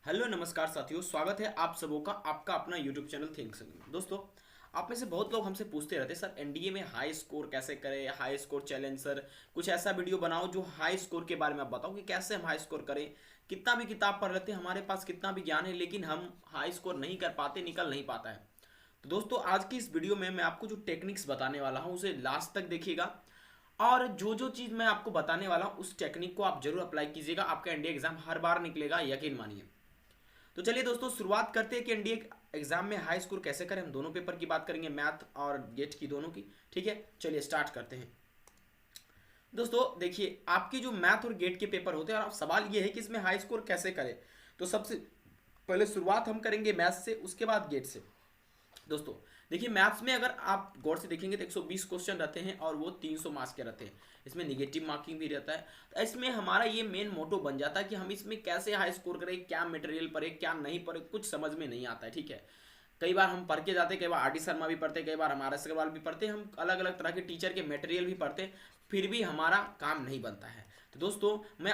Hello नमस्कार साथियों, स्वागत है आप सबों का आपका अपना यूट्यूब चैनल थिंक्स में। दोस्तों, आप में से बहुत लोग हमसे पूछते रहते हैं सर एनडीए में हाई स्कोर कैसे करें, हाई स्कोर चैलेंज सर कुछ ऐसा वीडियो बनाओ जो हाई स्कोर के बारे में आप बताओ कि कैसे हम हाई स्कोर करें। कितना भी किताब पढ़ लेते हैं, हमारे पास कितना भी ज्ञान है, लेकिन हम हाई स्कोर नहीं कर पाते, निकल नहीं पाता है। तो दोस्तों, आज की इस वीडियो में मैं आपको जो टेक्निक्स बताने वाला हूँ उसे लास्ट तक देखिएगा। और जो जो चीज़ मैं आपको बताने वाला हूँ उस टेक्निक को आप जरूर अप्लाई कीजिएगा। आपका एनडीए एग्जाम हर बार निकलेगा, यकीन मानिए। तो चलिए दोस्तों, शुरुआत करते हैं कि एनडीए एग्जाम में हाई स्कोर कैसे करें। हम दोनों पेपर की बात करेंगे, मैथ और गेट की, दोनों की। ठीक है, चलिए स्टार्ट करते हैं। दोस्तों देखिए, आपके जो मैथ और गेट के पेपर होते हैं और सवाल ये है कि इसमें हाई स्कोर कैसे करें। तो सबसे पहले शुरुआत हम करेंगे मैथ से, उसके बाद गेट से। दोस्तों देखिए, मैथ्स में अगर आप गौर से देखेंगे तो 120 क्वेश्चन रहते हैं और वो 300 मार्क्स के रहते हैं। इसमें निगेटिव मार्किंग भी रहता है। तो इसमें हमारा ये मेन मोटो बन जाता है कि हम इसमें कैसे हाई स्कोर करें, क्या मटेरियल पढ़े क्या नहीं पढ़े, कुछ समझ में नहीं आता है। ठीक है, कई बार हम पढ़ के जाते हैं, कई बार आर डी शर्मा भी पढ़ते हैं, कई बार हमारा अग्रवाल भी पढ़ते हैं, हम अलग अलग तरह के टीचर के मटेरियल भी पढ़ते हैं, फिर भी हमारा काम नहीं बनता है। तो दोस्तों, मैं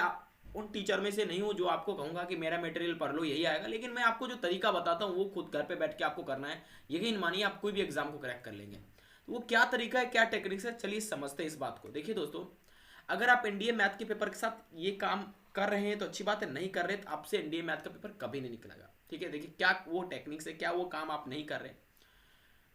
उन टीचर में से नहीं हूँ जो आपको कहूँगा कि मेरा मटेरियल पढ़ लो यही आएगा, लेकिन मैं आपको जो तरीका बताता हूँ वो खुद घर पे बैठ के आपको करना है। यकीन मानिए आप कोई भी एग्जाम को क्रैक कर लेंगे। तो वो क्या तरीका है, क्या टेक्निक्स है, चलिए समझते हैं इस बात को। देखिए दोस्तों, अगर आप एनडीए मैथ के पेपर के साथ ये काम कर रहे हैं तो अच्छी बात है, नहीं कर रहे तो आपसे एनडीए मैथ का पेपर कभी नहीं निकलेगा। ठीक है, देखिए क्या वो टेक्निक्स है, क्या वो काम आप नहीं कर रहे।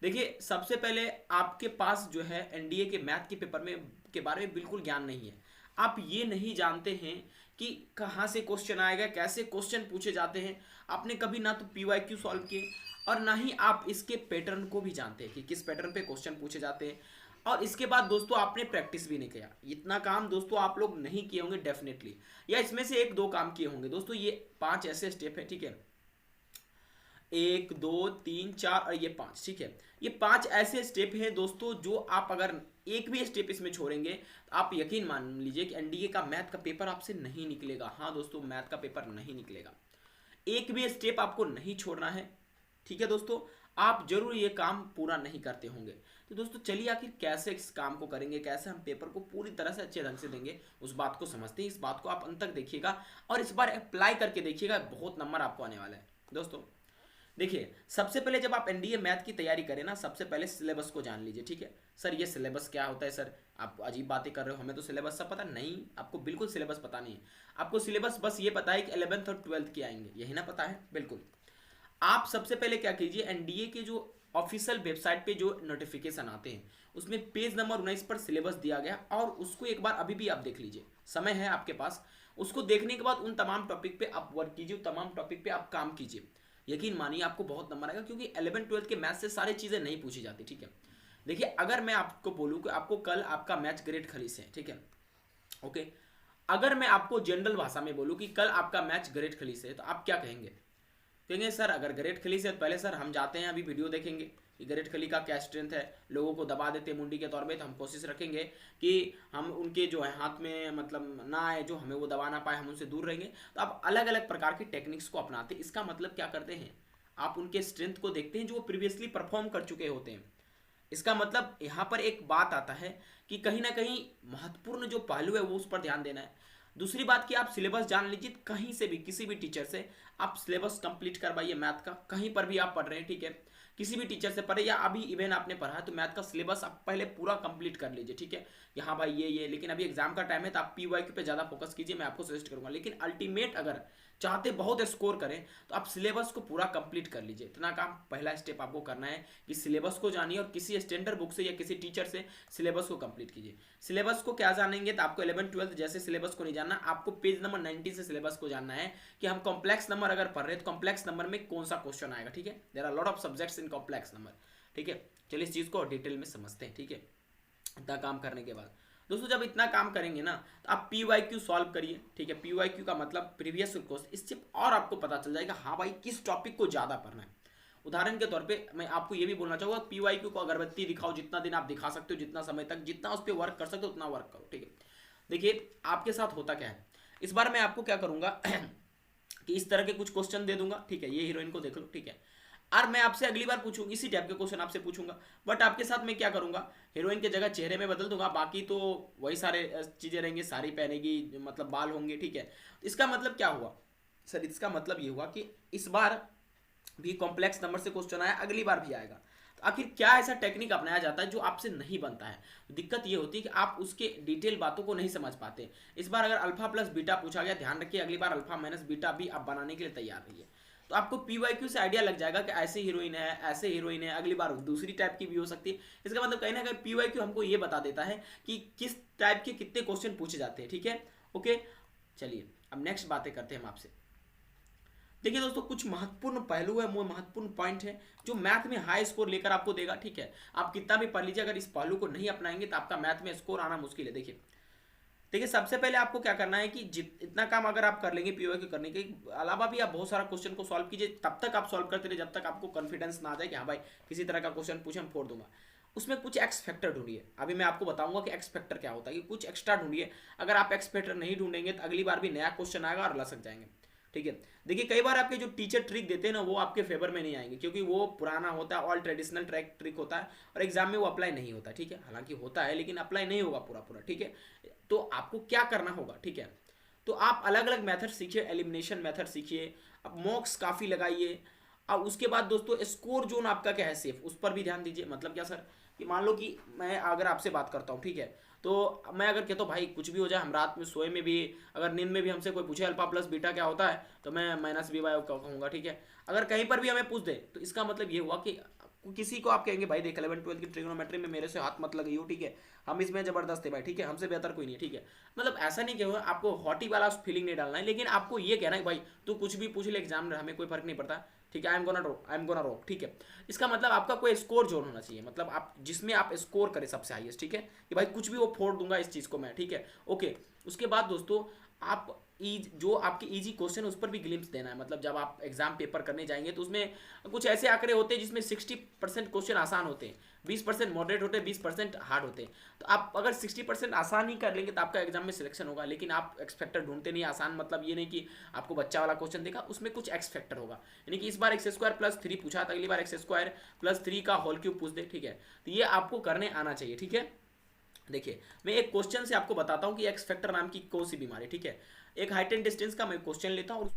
देखिए, सबसे पहले आपके पास जो है एनडीए के मैथ के पेपर में के बारे में बिल्कुल ज्ञान नहीं है। आप ये नहीं जानते हैं कि कहाँ से क्वेश्चन आएगा, कैसे क्वेश्चन पूछे जाते हैं। आपने कभी ना तो पीवाईक्यू सॉल्व किए और ना ही आप इसके पैटर्न को भी जानते हैं कि किस पैटर्न पे क्वेश्चन पूछे जाते हैं। और इसके बाद दोस्तों आपने प्रैक्टिस भी नहीं किया। इतना काम दोस्तों आप लोग नहीं किए होंगे डेफिनेटली, या इसमें से एक दो काम किए होंगे। दोस्तों ये 5 ऐसे स्टेप है, ठीक है, 1 2 3 4 और ये 5। ठीक है, ये 5 ऐसे स्टेप हैं दोस्तों, जो आप अगर एक भी स्टेप इसमें छोड़ेंगे तो आप यकीन मान लीजिए कि एनडीए का मैथ का पेपर आपसे नहीं निकलेगा। हाँ दोस्तों, मैथ का पेपर नहीं निकलेगा। एक भी स्टेप आपको नहीं छोड़ना है। ठीक है दोस्तों, आप जरूर ये काम पूरा नहीं करते होंगे। तो दोस्तों चलिए, आखिर कैसे इस काम को करेंगे, कैसे हम पेपर को पूरी तरह से अच्छे ढंग से देंगे, उस बात को समझते हैं। इस बात को आप अंत तक देखिएगा और इस बार अप्लाई करके देखिएगा, बहुत नंबर आपको आने वाला है। दोस्तों देखिए, सबसे पहले जब आप एनडीए मैथ की तैयारी करें ना, सबसे पहले सिलेबस को जान लीजिए। ठीक है, सर ये सिलेबस क्या होता है, सर आप अजीब बातें कर रहे हो, हमें तो सिलेबस सब पता नहीं। आपको बिल्कुल सिलेबस पता नहीं है। आपको सिलेबस बस ये पता है कि 11th और 12th के आएंगे, यही ना पता है। बिल्कुल, आप सबसे पहले क्या कीजिए, एनडीए के जो ऑफिशियल वेबसाइट पे जो नोटिफिकेशन आते हैं उसमें पेज नंबर 19 पर सिलेबस दिया गया, और उसको एक बार अभी भी आप देख लीजिए, समय है आपके पास। उसको देखने के बाद उन तमाम टॉपिक पे आप वर्क कीजिए, तमाम टॉपिक पे आप काम कीजिए। यकीन मानिए आपको बहुत नंबर आएगा, क्योंकि 11 12 के मैथ से सारी चीज़ें नहीं पूछी जाती। ठीक है, देखिए अगर मैं आपको बोलूँ कि आपको कल आपका मैथ ग्रेड खलीस है, ठीक है, ओके, अगर मैं आपको जनरल भाषा में बोलूँ कि कल आपका मैच ग्रेट खलीस है, तो आप क्या कहेंगे? कहेंगे सर अगर ग्रेट खली से, तो पहले सर हम जाते हैं अभी वीडियो देखेंगे कि ग्रेट खली का क्या स्ट्रेंथ है, लोगों को दबा देते हैं मुंडी के तौर पे। तो हम कोशिश रखेंगे कि हम उनके जो है हाथ में मतलब ना आए, जो हमें वो दबा ना पाए, हम उनसे दूर रहेंगे। तो आप अलग अलग प्रकार की टेक्निक्स को अपनाते हैं। इसका मतलब क्या करते हैं, आप उनके स्ट्रेंथ को देखते हैं जो वो प्रीवियसली परफॉर्म कर चुके होते हैं। इसका मतलब यहाँ पर एक बात आता है कि कहीं ना कहीं महत्वपूर्ण जो पहलू है वो उस पर ध्यान देना है। दूसरी बात कि आप सिलेबस जान लीजिए, कहीं से भी किसी भी टीचर से आप सिलेबस कंप्लीट करवाइए मैथ का। कहीं पर भी आप पढ़ रहे हैं, ठीक है, किसी भी टीचर से पढ़े, या अभी इवन आपने पढ़ा है तो मैथ का सिलेबस आप पहले पूरा कंप्लीट कर लीजिए। ठीक है कि हाँ भाई ये, लेकिन अभी एग्जाम का टाइम है तो आप पीवाईक्यू पे ज़्यादा फोकस कीजिए, मैं आपको सजेस्ट करूंगा। लेकिन अल्टीमेट अगर चाहते बहुत स्कोर करें तो आप सिलेबस को पूरा कंप्लीट कर लीजिए। इतना काम पहला स्टेप आपको करना है कि सिलेबस को जानिए और किसी स्टैंडर्ड बुक से या किसी टीचर से सिलेबस को कंप्लीट कीजिए। सिलेबस को क्या जानेंगे, तो आपको 11 12 जैसे सिलेबस को नहीं जानना, आपको पेज नंबर 90 से सिलेबस को जानना है कि हम कॉम्प्लेक्स नंबर अगर पढ़ रहे हैं तो कॉम्प्लेक्स नंबर में कौन सा क्वेश्चन आएगा। ठीक है, there are lot of subjects in complex number. ठीक है, चलिए इस चीज़ को डिटेल में समझते हैं। ठीक है, इतना काम करने के बाद दोस्तों, जब इतना काम करेंगे ना तो आप पीवाईक्यू सॉल्व करिए। ठीक है, पीवाईक्यू का मतलब प्रीवियस क्वेश्चन, इससे और आपको पता चल जाएगा हाँ भाई किस टॉपिक को ज़्यादा पढ़ना है। उदाहरण के तौर पे मैं आपको ये भी बोलना चाहूँगा, पीवाईक्यू को अगरबत्ती दिखाओ, जितना दिन आप दिखा सकते हो, जितना समय तक, जितना उस पर वर्क कर सकते हो उतना वर्क करो। ठीक है, देखिए आपके साथ होता क्या है, इस बार मैं आपको क्या करूँगा कि इस तरह के कुछ क्वेश्चन दे दूंगा। ठीक है, ये हीरोइन को देख लो, ठीक है, और मैं आपसे अगली बार पूछूंगा इसी टाइप के क्वेश्चन आपसे पूछूंगा, बट आपके साथ मैं क्या करूंगा, हीरोइन की जगह चेहरे में बदल दूंगा, बाकी तो वही सारे चीजें रहेंगी, साड़ी पहनेगी, मतलब बाल होंगे। ठीक है, इसका मतलब क्या हुआ, सर इसका मतलब ये हुआ कि इस बार भी कॉम्प्लेक्स नंबर से क्वेश्चन आया, अगली बार भी आएगा। तो आखिर क्या ऐसा टेक्निक अपनाया जाता है जो आपसे नहीं बनता है? दिक्कत ये होती है कि आप उसके डिटेल बातों को नहीं समझ पाते। इस बार अगर अल्फा प्लस बीटा पूछा गया, ध्यान रखिए अगली बार अल्फा माइनस बीटा भी आप बनाने के लिए तैयार रहिए। तो आपको पीवाईक्यू से आइडिया लग जाएगा कि ऐसे हीरोइन है, ऐसे हीरोइन है, अगली बार दूसरी टाइप की भी हो सकती है। इसका मतलब कहीं ना कहीं पीवाईक्यू हमको ये बता देता है कि किस टाइप के कितने क्वेश्चन पूछे जाते हैं, ठीक है। ओके, चलिए अब नेक्स्ट बातें करते हैं हम आपसे। देखिए दोस्तों, कुछ महत्वपूर्ण पहलू है, वो महत्वपूर्ण पॉइंट है जो मैथ में हाई स्कोर लेकर आपको देगा, ठीक है। आप कितना भी पढ़ लीजिए, अगर इस पहलू को नहीं अपनाएंगे तो आपका मैथ में स्कोर आना मुश्किल है। देखिए देखिए, सबसे पहले आपको क्या करना है कि इतना काम अगर आप कर लेंगे पीओ के करने के अलावा भी आप बहुत सारा क्वेश्चन को सॉल्व कीजिए। तब तक आप सॉल्व करते रहिए जब तक आपको कॉन्फिडेंस ना आ जाए कि हाँ भाई किसी तरह का क्वेश्चन पूछे हम फोड़ दूंगा। उसमें कुछ एक्स फैक्टर ढूंढिए। अभी मैं आपको बताऊंगा कि एक्स फैक्टर क्या होता है, कि कुछ एक्स्ट्रा ढूंढिए। अगर आप एक्स फैक्टर नहीं ढूंढेंगे तो अगली बार भी नया क्वेश्चन आएगा और लसक जाएंगे, ठीक है। देखिए कई बार आपके जो टीचर ट्रिक देते हैं ना वो आपके फेवर में नहीं आएंगे, क्योंकि वो पुराना होता है, ऑल ट्रेडिशनल ट्रिक होता है और एग्जाम में वो अप्लाई नहीं होता, ठीक है। हालांकि होता है लेकिन अप्लाई नहीं होगा पूरा पूरा, ठीक है। तो आपको क्या करना होगा, ठीक है। तो आप अलग अलग मेथड सीखिए, एलिमिनेशन मेथड सीखिए, आप मॉक्स काफ़ी लगाइए। और उसके बाद दोस्तों स्कोर जोन आपका क्या है सेफ, उस पर भी ध्यान दीजिए। मतलब क्या सर, कि मान लो कि मैं अगर आपसे बात करता हूँ, ठीक है, तो मैं अगर कहता हूँ भाई कुछ भी हो जाए, हम रात में सोए में भी, अगर नींद में भी हमसे कोई पूछे अल्फा प्लस बीटा क्या होता है, तो मैं माइनस बी वाई कहूँगा, ठीक है। अगर कहीं पर भी हमें पूछ दे तो इसका मतलब ये हुआ कि किसी को आप कहेंगे भाई देख 11वीं 12वीं की ट्रिग्नोमेट्री में मेरे से हाथ मत लगाइयो, ठीक है, हम इसमें जबरदस्त है भाई, ठीक है, हमसे बेहतर कोई नहीं है, ठीक है। मतलब ऐसा नहीं कहूँगा, आपको हॉटी वाला फीलिंग नहीं डालना है, लेकिन आपको ये कहना है भाई तू कुछ भी पूछ ले एग्जाम में, हमें कोई फर्क नहीं पड़ता, ठीक है, आई एम गोना रॉक, ठीक है। इसका मतलब आपका कोई स्कोर जोन होना चाहिए, मतलब आप जिसमें आप स्कोर करें सबसे हाईएस्ट, ठीक है, कि भाई कुछ भी वो फोड़ दूंगा इस चीज़ को मैं, ठीक है। ओके, उसके बाद दोस्तों आप जो आपके इजी क्वेश्चन उस पर भी ग्लिम्स देना है। मतलब जब आप एग्जाम पेपर करने जाएंगे तो उसमें कुछ ऐसे आंकड़े होते हैं जिसमें 60% क्वेश्चन आसान होते हैं, 20% मॉडरेट होते हैं, 20% हार्ड होते हैं। तो आप अगर 60% आसान ही कर लेंगे तो आपका एग्जाम में सिलेक्शन होगा। लेकिन आप एक्स फैक्टर ढूंढते नहीं आसान, मतलब ये नहीं कि आपको बच्चा वाला क्वेश्चन देगा, उसमें कुछ एक्स फैक्टर होगा। यानी कि इस बार एक्स स्क्वायर प्लस 3 पूछा था, अगली बार एक्स स्क्वायर प्लस 3 का होल क्यूब पूछ दे, ठीक है। तो ये आपको करने आना चाहिए, ठीक है। देखिए मैं एक क्वेश्चन से आपको बताता हूँ कि एक्स फैक्टर नाम की कौन सी बीमारी, ठीक है। एक हाइट एंड डिस्टेंस का मैं क्वेश्चन लेता हूँ।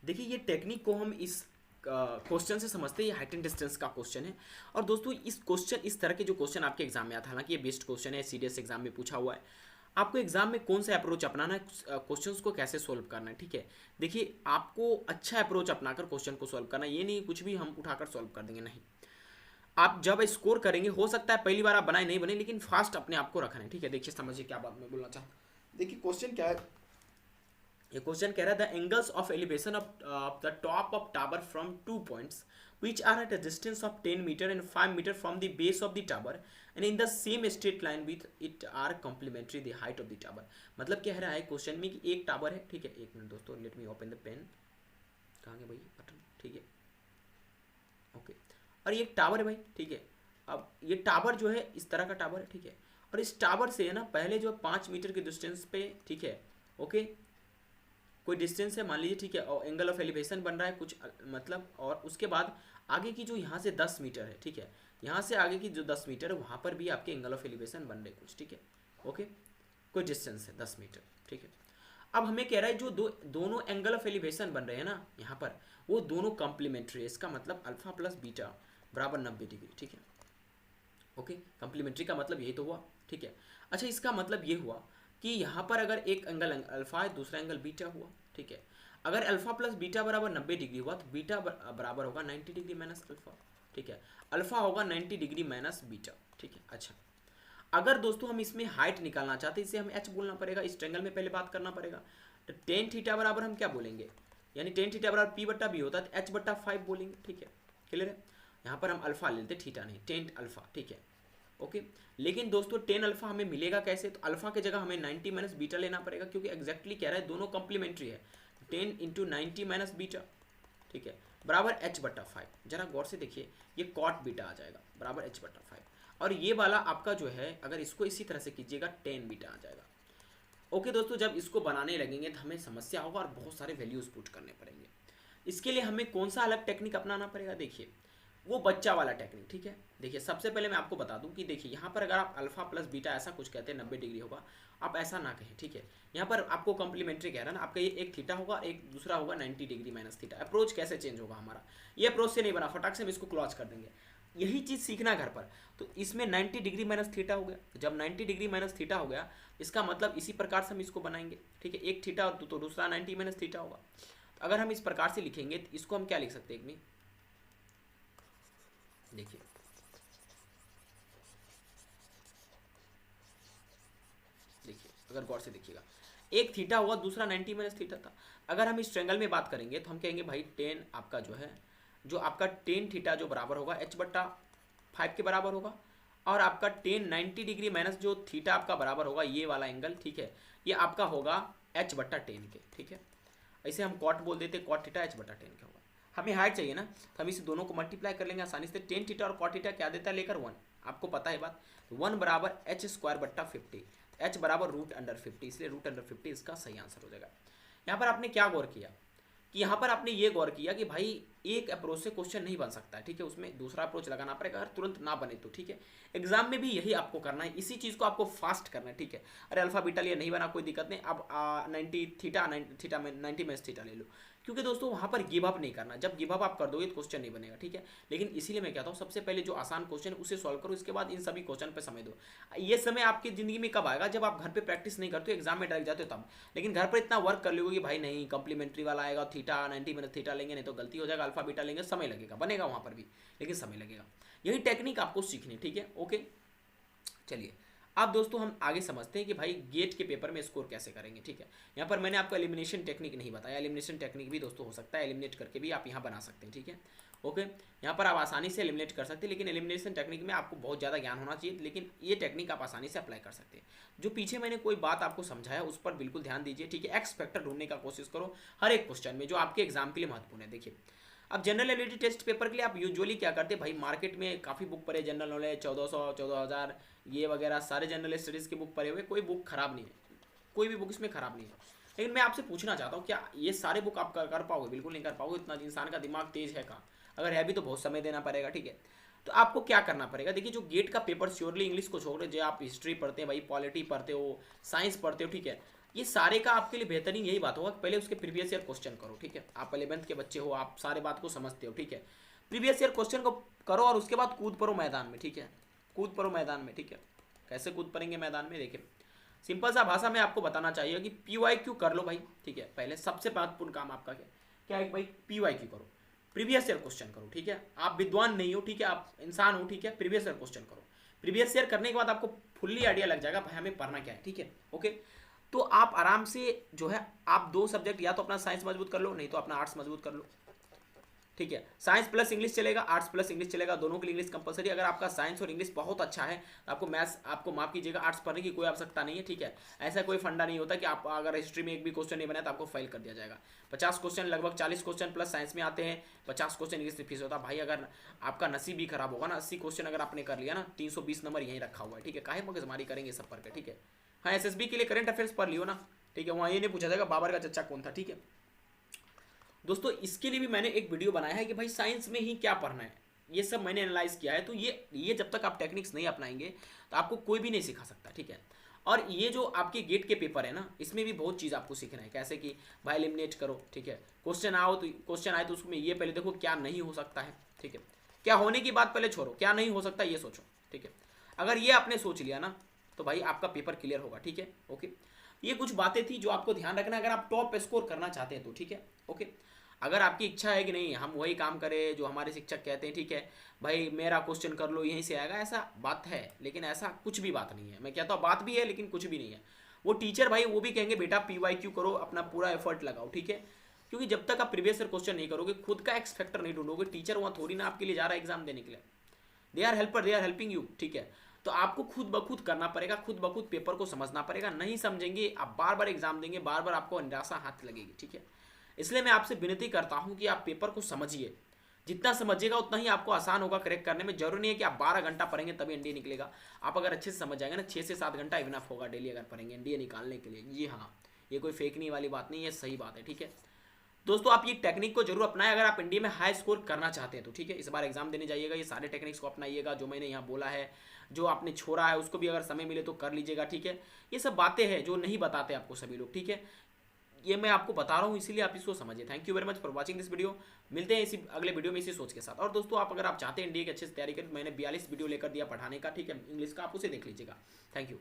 देखिए ये टेक्निक को हम इस क्वेश्चन से समझते हैं, ये हाइट एंड डिस्टेंस का क्वेश्चन है। और दोस्तों इस क्वेश्चन, इस तरह के जो क्वेश्चन आपके एग्जाम में आता है, हालांकि ये बेस्ट क्वेश्चन है, सीरियस एग्जाम में पूछा हुआ है। आपको एग्जाम में कौन सा अप्रोच अपनाना है, क्वेश्चंस को कैसे सोल्व करना है, ठीक है। देखिए आपको अच्छा अप्रोच अपनाकर क्वेश्चन को सोल्व करना, ये नहीं कुछ भी हम उठाकर सोल्व कर देंगे, नहीं। आप जब स्कोर करेंगे, हो सकता है पहली बार आप बनाए नहीं बने, लेकिन फास्ट अपने आप को रखना है, ठीक है। देखिए समझिए क्या बात मैं बोलना चाहता हूँ। देखिए क्वेश्चन क्या है, ये क्वेश्चन कह रहा है the angles of elevation of the top of tower from 2 points which are at a distance of 10 meter and 5 meter from the base of the tower and in the same straight line with it are complementary the height of the tower। मतलब कह रहा है question में कि एक tower है, ठीक है, एक मिनट दोस्तों, let me open the pen, कहाँ गया भाई बटन, ठीक है, ओके। और ये एक टावर है भाई, ठीक है। अब ये टावर जो है इस तरह का टावर है, ठीक है। और इस टावर से है ना पहले जो 5 मीटर के डिस्टेंस पे, ठीक है, ओके, कोई डिस्टेंस है मान लीजिए, ठीक है, और एंगल ऑफ एलिवेशन बन रहा है कुछ, मतलब, और उसके बाद आगे की जो यहाँ से 10 मीटर है, ठीक है, यहाँ से आगे की जो 10 मीटर है वहाँ पर भी आपके एंगल ऑफ एलिवेशन बन रहे कुछ, ठीक है, ओके, कोई डिस्टेंस है 10 मीटर, ठीक है। अब हमें कह रहा है जो दोनों एंगल ऑफ एलिवेशन बन रहे हैं ना यहाँ पर, वो दोनों कॉम्प्लीमेंट्री है। इसका मतलब अल्फा प्लस बीटा बराबर 90 डिग्री, ठीक है, ओके। कॉम्प्लीमेंट्री का मतलब यही तो हुआ, ठीक है। अच्छा इसका मतलब ये हुआ कि यहाँ पर अगर एक एंगल अल्फा है, दूसरा एंगल बीटा हुआ, ठीक है। अगर अल्फा प्लस बीटा बराबर 90 डिग्री हुआ तो बीटा बराबर होगा 90 डिग्री माइनस अल्फा, ठीक है। अल्फा होगा 90 डिग्री माइनस बीटा, ठीक है। अच्छा अगर दोस्तों हम इसमें हाइट निकालना चाहते हैं, इसे हमें एच बोलना पड़ेगा, इस ट्रेंगल में पहले बात करना पड़ेगा। तो टेन थीटा बराबर हम क्या बोलेंगे, यानी टेन थीटा बराबर पी बट्टा बी होता है तो एच बट्टा 5 बोलेंगे, ठीक है, क्लियर है। यहाँ पर हम अल्फा लेते थीटा नहीं, टेन अल्फा, ठीक है, ओके। लेकिन दोस्तों टेन अल्फा हमें मिलेगा कैसे, तो अल्फा की जगह हमें 90 माइनस बीटा लेना पड़ेगा, क्योंकि एग्जैक्टली कह रहा है दोनों कॉम्प्लीमेंट्री है। 10 इंटू 90 माइनस बीटा, ठीक है, बराबर एच बट्टा 5। जरा गौर से देखिए ये कॉट बीटा आ जाएगा बराबर एच बट्टा 5, और ये वाला आपका जो है अगर इसको इसी तरह से कीजिएगा 10 बीटा आ जाएगा। ओके दोस्तों, जब इसको बनाने लगेंगे तो हमें समस्या होगा और बहुत सारे वैल्यूज पुट करने पड़ेंगे। इसके लिए हमें कौन सा अलग टेक्निक अपनाना पड़ेगा, देखिए वो बच्चा वाला टेक्निक, ठीक है। देखिए सबसे पहले मैं आपको बता दूं कि देखिए यहाँ पर अगर आप अल्फा प्लस बीटा ऐसा कुछ कहते हैं 90 डिग्री होगा, आप ऐसा ना कहें, ठीक है। यहाँ पर आपको कॉम्प्लीमेंट्री कह रहा है ना, आपका ये एक थीटा होगा, एक दूसरा होगा 90 डिग्री माइनस थीटा। अप्रोच कैसे चेंज होगा हमारा, ये अप्रोच से नहीं बना, फटाक से हम इसको क्लॉज कर देंगे। यही चीज़ सीखना घर पर। तो इसमें 90 डिग्री माइनस थीटा हो गया। जब 90 डिग्री माइनस थीटा हो गया, इसका मतलब इसी प्रकार से हम इसको बनाएंगे, ठीक है। एक थीटा तो दूसरा 90 माइनस थीटा होगा। तो अगर हम इस प्रकार से लिखेंगे तो इसको हम क्या लिख सकते हैं, एक मिनट देखिए, अगर गौर से देखिएगा, एक थीटा हुआ, दूसरा 90 माइनस थीटा था। अगर हम इस ट्रेंगल में बात करेंगे तो हम कहेंगे भाई टेन आपका जो है, जो आपका टेन थीटा जो बराबर होगा h/5 के बराबर होगा, और आपका टेन 90 डिग्री माइनस जो थीटा आपका बराबर होगा ये वाला एंगल, ठीक है, ये आपका होगा h/10 के, ठीक है। ऐसे हम कॉट बोल देते, कॉट थीटा h/10 के होगा। हमें हाइट चाहिए ना, तो हम इसे दोनों को मल्टीप्लाई कर लेंगे आसानी से। टेन थीटा और कॉट थीटा क्या देता है लेकर 1, आपको पता है बात। 1 बराबर h²/50, h बराबर √50, इसलिए √50 इसका सही आंसर हो जाएगा। यहाँ पर आपने क्या गौर किया कि यहाँ पर आपने ये गौर किया कि भाई एक अप्रोच से क्वेश्चन नहीं बन सकता है, ठीक है, उसमें दूसरा अप्रोच लगाना पड़ेगा, अगर तुरंत ना बने तो, ठीक है। एग्जाम में भी यही आपको करना है, इसी चीज़ को आपको फास्ट करना है, ठीक है। अरे अल्फा बीटा लिए नहीं बना, कोई दिक्कत नहीं, अब 90 थीटा में 90 में थीटा ले लो, क्योंकि दोस्तों वहाँ पर गिव अप नहीं करना। जब गिव अप आप कर दोगे तो क्वेश्चन नहीं बनेगा, ठीक है। लेकिन इसीलिए मैं कहता हूँ सबसे पहले जो आसान क्वेश्चन उसे सॉल्व करो, इसके बाद इन सभी क्वेश्चन पे समय दो। ये समय आपकी ज़िंदगी में कब आएगा, जब आप घर पे प्रैक्टिस नहीं करते हो, एग्जाम में डायरेक्ट जाते हो तब। लेकिन घर पर इतना वर्क कर लोगे कि भाई नहीं कॉम्प्लीमेंट्री वाला आएगा, थीटा 90 माइनस थीटा लेंगे, नहीं तो गलती हो जाएगा, अल्फा बीटा लेंगे, समय लगेगा, बनेगा वहाँ पर भी, लेकिन समय लगेगा। यही टेक्निक आपको सीखनी, ठीक है, ओके। चलिए अब दोस्तों हम आगे समझते हैं कि भाई गेट के पेपर में स्कोर कैसे करेंगे, ठीक है। यहाँ पर मैंने आपको एलिमिनेशन टेक्निक नहीं बताया, एलिमिनेशन टेक्निक भी दोस्तों हो सकता है, एलिमिनेट करके भी आप यहाँ बना सकते हैं, ठीक है, ओके। यहाँ पर आप आसानी से एलिमिनेट कर सकते हैं, लेकिन एलिमिनेशन टेक्निक में आपको बहुत ज़्यादा ज्ञान होना चाहिए, लेकिन ये टेक्निक आप आसानी से अप्लाई कर सकते हैं। जो पीछे मैंने कोई बात आपको समझाया उस पर बिल्कुल ध्यान दीजिए, ठीक है। एक्स फैक्टर ढूंढने का कोशिश करो हर एक क्वेश्चन में, जो आपके एग्जाम के लिए महत्वपूर्ण है। देखिए अब जनरल एबिलिटी टेस्ट पेपर के लिए आप यूजुअली क्या करते हैं भाई, मार्केट में काफ़ी बुक पड़े, जनरल नॉलेज 1400 14,000 ये वगैरह सारे जनरल स्टडीज़ की बुक पड़े हुए, कोई बुक खराब नहीं है, कोई भी बुक इसमें खराब नहीं है। लेकिन मैं आपसे पूछना चाहता हूँ, क्या ये सारे बुक आप कर पाओगे? बिल्कुल नहीं कर पाओगे, इतना इंसान का दिमाग तेज है कहाँ, अगर है भी तो बहुत समय देना पड़ेगा, ठीक है। तो आपको क्या करना पड़ेगा, देखिए जो गेट का पेपर श्योरली इंग्लिश को छोड़ जो आप हिस्ट्री पढ़ते हैं भाई, पॉलिटी पढ़ते हो, साइंस पढ़ते हो, ठीक है, ये सारे का आपके लिए बेहतरीन यही बात होगा कि पहले उसके प्रीवियस ईयर क्वेश्चन करो, ठीक है। आप 11th के बच्चे हो, आप सारे बात को समझते हो, ठीक है। प्रीवियस ईयर क्वेश्चन को करो और उसके बाद कूद पड़ो मैदान में, ठीक है, कूद पड़ो मैदान में, ठीक है। कैसे कूद पड़ेंगे मैदान में, देखिए सिंपल सा भाषा में आपको बताना चाहिए कि PYQ कर लो भाई, ठीक है। पहले सबसे महत्वपूर्ण काम आपका क्या है भाई, PYQ करो, प्रीवियस ईयर क्वेश्चन करो, ठीक है। आप विद्वान नहीं हो, ठीक है, आप इंसान हो, ठीक है, प्रीवियस ईयर क्वेश्चन करो। प्रीवियस ईयर करने के बाद आपको फुल्ली आइडिया लग जाएगा भाई हमें पढ़ना क्या है, ठीक है, ओके। तो आप आराम से जो है आप 2 सब्जेक्ट या तो अपना साइंस मजबूत कर लो, नहीं तो अपना आर्ट्स मजबूत कर लो, ठीक है। साइंस प्लस इंग्लिश चलेगा, आर्ट्स प्लस इंग्लिश चलेगा, दोनों के लिए इंग्लिश कंपलसरी। अगर आपका साइंस और इंग्लिश बहुत अच्छा है तो आपको मैथ्स, आपको माफ कीजिएगा, आर्ट्स पढ़ने की कोई आवश्यकता नहीं है, ठीक है। ऐसा कोई फंडा नहीं होता कि आप अगर हिस्ट्री में एक भी क्वेश्चन नहीं बनाया तो आपको फेल कर दिया जाएगा। 50 क्वेश्चन लगभग 40 क्वेश्चन प्लस साइंस में आते हैं, 50 क्वेश्चन इंग्लिश में फीस होता है भाई। अगर आपका नसीब भी खराब होगा ना, 80 क्वेश्चन अगर आपने कर लिया ना, 320 नंबर यहीं रखा हुआ है, ठीक है। काहे मगजमारी करेंगे सब पर, ठीक है। हाँ SSB के लिए करंट अफेयर्स पढ़ लियो ना, ठीक है, वहाँ ये नहीं पूछा जाएगा बाबर का चच्चा कौन था, ठीक है। दोस्तों इसके लिए भी मैंने एक वीडियो बनाया है कि भाई साइंस में ही क्या पढ़ना है, ये सब मैंने एनालाइज किया है। तो ये जब तक आप टेक्निक्स नहीं अपनाएंगे तो आपको कोई भी नहीं सिखा सकता, ठीक है। और ये जो आपके गेट के पेपर है ना, इसमें भी बहुत चीज़ आपको सीखना है, कैसे कि भाई एलिमिनेट करो, ठीक है। क्वेश्चन आए तो उसमें ये पहले देखो क्या नहीं हो सकता है, ठीक है। क्या होने की बात पहले छोड़ो, क्या नहीं हो सकता ये सोचो, ठीक है। अगर ये आपने सोच लिया ना तो भाई आपका पेपर क्लियर होगा, ठीक है, ओके। ये कुछ बातें थी जो आपको ध्यान रखना अगर आप टॉप स्कोर करना चाहते हैं तो, ठीक है, ओके। अगर आपकी इच्छा है कि नहीं हम वही काम करें जो हमारे शिक्षक कहते हैं, ठीक है भाई मेरा क्वेश्चन कर लो यहीं से आएगा, ऐसा बात है, लेकिन ऐसा कुछ भी बात नहीं है। मैं कहता हूँ बात भी है लेकिन कुछ भी नहीं है। वो टीचर भाई वो भी कहेंगे बेटा PYQ करो, अपना पूरा एफर्ट लगाओ, ठीक है। क्योंकि जब तक आप प्रीवियस ईयर क्वेश्चन नहीं करोगे, खुद का एक्स फैक्टर नहीं ढूंढोगे, टीचर वहाँ थोड़ी ना आपके लिए जा रहा है एग्जाम देने के लिए, they are helper, they are helping you, ठीक है। तो आपको खुद ब खुद करना पड़ेगा, खुद ब खुद पेपर को समझना पड़ेगा। नहीं समझेंगे आप बार बार एग्जाम देंगे, बार बार आपको निराशा हाथ लगेगी, ठीक है। इसलिए मैं आपसे विनती करता हूं कि आप पेपर को समझिए, जितना समझिएगा उतना ही आपको आसान होगा करेक्ट करने में। जरूरी नहीं है कि आप 12 घंटा पढ़ेंगे तभी एनडीए निकलेगा। आप अगर अच्छे से समझ जाएंगे ना, 6 से 7 घंटा इनफ होगा डेली अगर पढ़ेंगे एनडीए निकालने के लिए। जी हाँ, ये कोई फेक नहीं वाली बात नहीं है, सही बात है, ठीक है। दोस्तों आप ये टेक्निक को जरूर अपनाएं अगर आप एनडीए में हाई स्कोर करना चाहते हैं तो, ठीक है। इस बार एग्जाम देने जाइएगा, ये सारे टेक्निक्स को अपनाइएगा जो मैंने यहाँ बोला है। जो आपने छोड़ा है उसको भी अगर समय मिले तो कर लीजिएगा, ठीक है। ये सब बातें हैं जो नहीं बताते आपको सभी लोग, ठीक है। ये मैं आपको बता रहा हूँ इसीलिए आप इसको समझिए। Thank you very much for watching this video. मिलते हैं इसी अगले वीडियो में इसी सोच के साथ। और दोस्तों अगर आप चाहते हैं एनडीए की अच्छे से तैयारी करें, मैंने 42 वीडियो लेकर दिया पढ़ाने का, ठीक है, इंग्लिश का, आप उसे देख लीजिएगा। Thank you.